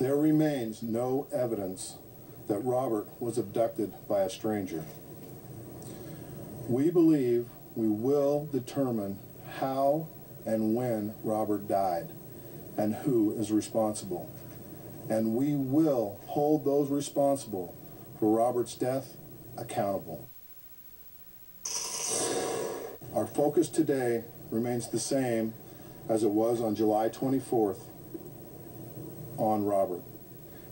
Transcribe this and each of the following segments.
There remains no evidence that Robert was abducted by a stranger. We believe we will determine how and when Robert died and who is responsible. And we will hold those responsible for Robert's death accountable. Our focus today remains the same as it was on July 24th on Robert,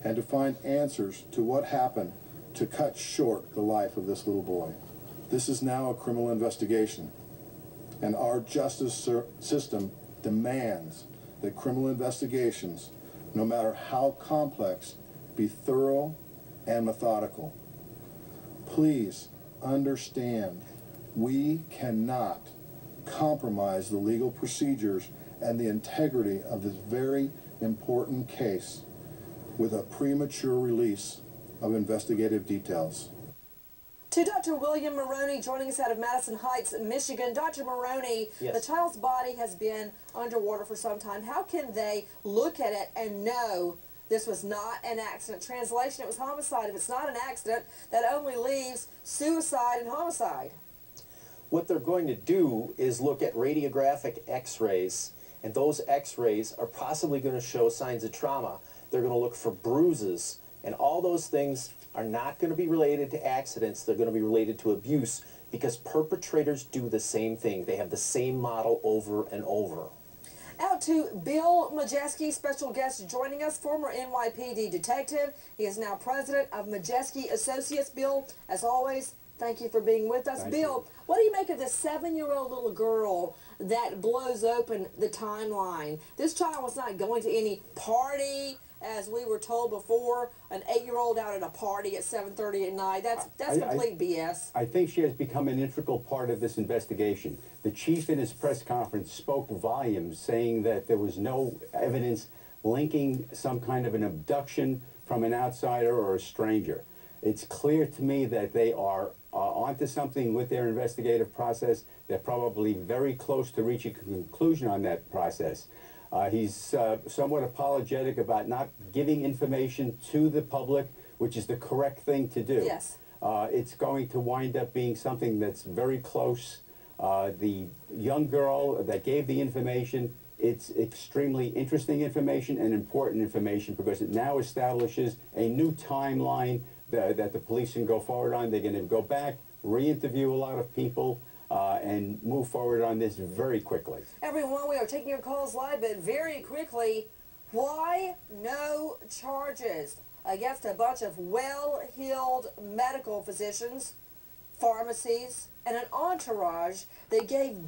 and to find answers to what happened to cut short the life of this little boy. This is now a criminal investigation, and our justice system demands that criminal investigations, no matter how complex, be thorough and methodical. Please understand, we cannot compromise the legal procedures and the integrity of this very important case with a premature release of investigative details. To Dr. William Maroney, joining us out of Madison Heights, Michigan. Dr. Maroney, yes. The child's body has been underwater for some time. How can they look at it and know this was not an accident? Translation, it was homicide. If it's not an accident, that only leaves suicide and homicide. What they're going to do is look at radiographic x-rays, and those x-rays are possibly going to show signs of trauma. They're going to look for bruises, and all those things are not going to be related to accidents. They're going to be related to abuse, because perpetrators do the same thing. They have the same model over and over. Out to Bill Majeski, special guest joining us, former NYPD detective. He is now president of Majeski Associates. Bill, as always, thank you for being with us. Thank Bill, you. What do you make of this 7-year-old little girl that blows open the timeline? This child was not going to any party, as we were told before. An 8-year-old out at a party at 7:30 at night. That's complete BS. I think she has become an integral part of this investigation. The chief in his press conference spoke volumes, saying that there was no evidence linking some kind of an abduction from an outsider or a stranger. It's clear to me that they are onto something with their investigative process. They're probably very close to reaching a conclusion on that process. He's somewhat apologetic about not giving information to the public, which is the correct thing to do. Yes. It's going to wind up being something that's very close. The young girl that gave the information, it's extremely interesting information and important information, because it now establishes a new timeline that the police can go forward on. They're going to go back, re-interview a lot of people, and move forward on this very quickly. Everyone, we are taking your calls live, but very quickly, why no charges against a bunch of well-heeled medical physicians, pharmacies, and an entourage that gave